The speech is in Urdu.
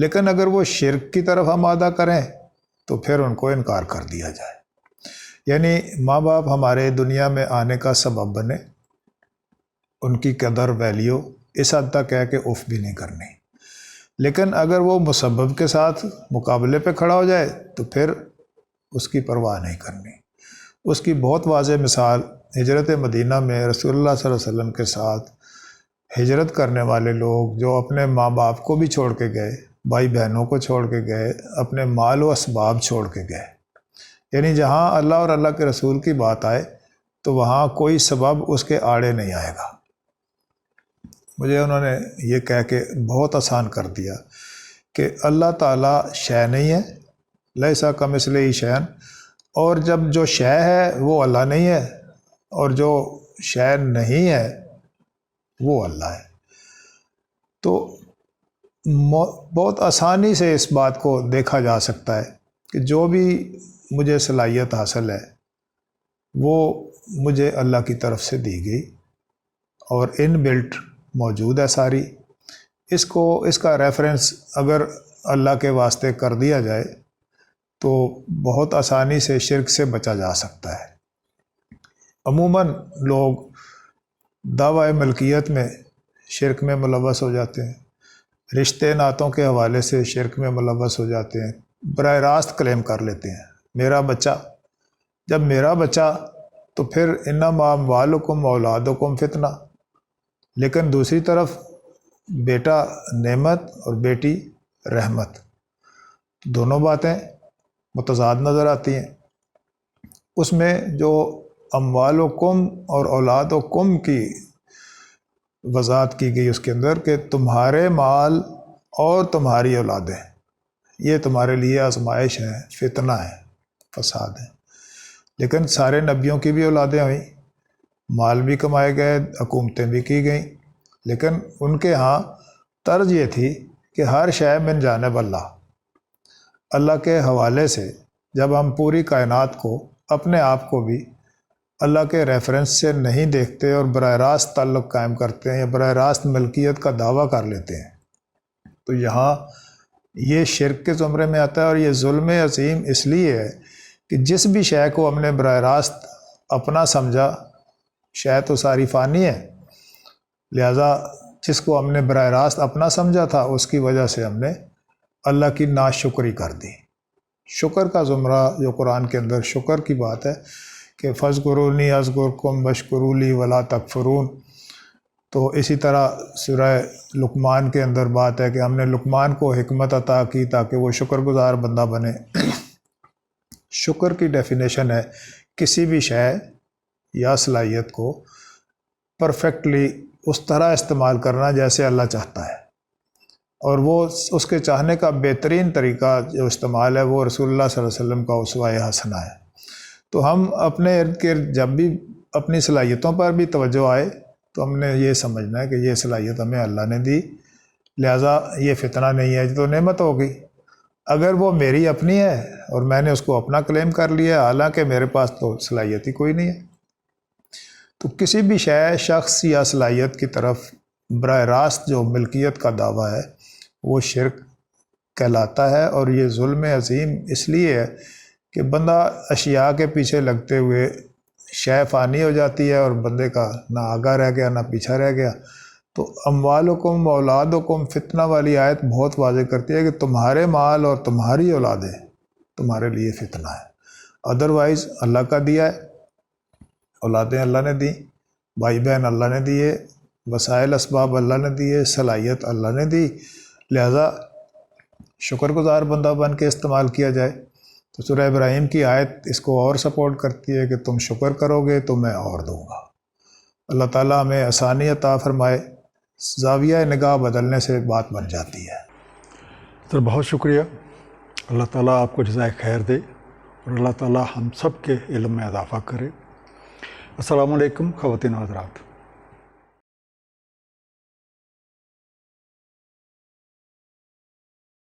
لیکن اگر وہ شرک کی طرف آمادہ کریں تو پھر ان کو انکار کر دیا جائے۔ یعنی ماں باپ ہمارے دنیا میں آنے کا سبب بنے، ان کی قدر ویلیو اس حد تک ہے کہ اف بھی نہیں کرنی، لیکن اگر وہ مسبب کے ساتھ مقابلے پہ کھڑا ہو جائے تو پھر اس کی پرواہ نہیں کرنی۔ اس کی بہت واضح مثال ہجرت مدینہ میں رسول اللہ صلی اللہ علیہ وسلم کے ساتھ ہجرت کرنے والے لوگ جو اپنے ماں باپ کو بھی چھوڑ کے گئے، بھائی بہنوں کو چھوڑ کے گئے، اپنے مال و اسباب چھوڑ کے گئے، یعنی جہاں اللہ اور اللہ کے رسول کی بات آئے تو وہاں کوئی سبب اس کے آڑے نہیں آئے گا۔ مجھے انہوں نے یہ کہہ کے بہت آسان کر دیا کہ اللہ تعالیٰ شے نہیں ہے، لیسا کمثلہ شیء، اور جب جو شے ہے وہ اللہ نہیں ہے اور جو شے نہیں ہے وہ اللہ ہے۔ تو بہت آسانی سے اس بات کو دیکھا جا سکتا ہے کہ جو بھی مجھے صلاحیت حاصل ہے وہ مجھے اللہ کی طرف سے دی گئی اور ان بلٹ موجود ہے ساری۔ اس کا ریفرنس اگر اللہ کے واسطے کر دیا جائے تو بہت آسانی سے شرک سے بچا جا سکتا ہے۔ عموماً لوگ دعوی ملکیت میں شرک میں ملوث ہو جاتے ہیں، رشتے ناتوں کے حوالے سے شرک میں ملوث ہو جاتے ہیں، براہ راست کلیم کر لیتے ہیں میرا بچہ۔ جب میرا بچہ تو پھر انما اموالکم اولادکم فتنہ، لیکن دوسری طرف بیٹا نعمت اور بیٹی رحمت، دونوں باتیں متضاد نظر آتی ہیں۔ اس میں جو اموالکم اور اولادکم کی وضاحت کی گئی اس کے اندر کہ تمہارے مال اور تمہاری اولادیں یہ تمہارے لیے آزمائش ہیں، فتنہ ہے، فساد ہے۔ لیکن سارے نبیوں کی بھی اولادیں ہوئیں، مال بھی کمائے گئے، حکومتیں بھی کی گئیں، لیکن ان کے ہاں طرز یہ تھی کہ ہر شے من جانب اللہ کے حوالے سے۔ جب ہم پوری کائنات کو، اپنے آپ کو بھی اللہ کے ریفرنس سے نہیں دیکھتے اور براہ راست تعلق قائم کرتے ہیں یا براہ راست ملکیت کا دعویٰ کر لیتے ہیں، تو یہاں یہ شرک کے زمرے میں آتا ہے۔ اور یہ ظلم عظیم اس لیے ہے کہ جس بھی شے کو ہم نے براہ راست اپنا سمجھا، شے تو ساری فانی ہے، لہذا جس کو ہم نے براہ راست اپنا سمجھا تھا اس کی وجہ سے ہم نے اللہ کی ناشکری کر دی۔ شکر کا زمرہ جو قرآن کے اندر شکر کی بات ہے کہ فاذکرونی اذکرکم واشکروا لی ولا تکفرون، تو اسی طرح سورہ لقمان کے اندر بات ہے کہ ہم نے لقمان کو حکمت عطا کی تاکہ وہ شکر گزار بندہ بنے۔ شکر کی ڈیفینیشن ہے کسی بھی شے یا صلاحیت کو پرفیکٹلی اس طرح استعمال کرنا جیسے اللہ چاہتا ہے، اور وہ اس کے چاہنے کا بہترین طریقہ جو استعمال ہے وہ رسول اللہ صلی اللہ علیہ وسلم کا اسوہ حسنہ ہے۔ تو ہم اپنے ارد گرد جب بھی اپنی صلاحیتوں پر بھی توجہ آئے تو ہم نے یہ سمجھنا ہے کہ یہ صلاحیت ہمیں اللہ نے دی، لہٰذا یہ فتنہ نہیں ہے، تو نعمت ہوگی۔ اگر وہ میری اپنی ہے اور میں نے اس کو اپنا کلیم کر لیا حالانکہ میرے پاس تو صلاحیت ہی کوئی نہیں ہے، تو کسی بھی شے، شخص یا صلاحیت کی طرف براہ راست جو ملکیت کا دعویٰ ہے وہ شرک کہلاتا ہے۔ اور یہ ظلم عظیم اس لیے ہے کہ بندہ اشیاء کے پیچھے لگتے ہوئے شے فانی ہو جاتی ہے اور بندے کا نہ آگاہ رہ گیا نہ پیچھا رہ گیا۔ تو اموالکم اولادکم فتنہ والی آیت بہت واضح کرتی ہے کہ تمہارے مال اور تمہاری اولادیں تمہارے لیے فتنہ ہے، ادروائز اللہ کا دیا ہے، اولادیں اللہ نے دی، بھائی بہن اللہ نے دیے، وسائل اسباب اللہ نے دیے، صلاحیت اللہ نے دی، لہذا شکر گزار بندہ بن کے استعمال کیا جائے۔ تو سورہ ابراہیم کی آیت اس کو اور سپورٹ کرتی ہے کہ تم شکر کرو گے تو میں اور دوں گا۔ اللہ تعالیٰ ہمیں آسانی عطا فرمائے، زاویہ نگاہ بدلنے سے بات بن جاتی ہے۔ سر بہت شکریہ، اللہ تعالیٰ آپ کو جزائے خیر دے اور اللہ تعالیٰ ہم سب کے علم میں اضافہ کرے۔ السلام علیکم خواتین و حضرات۔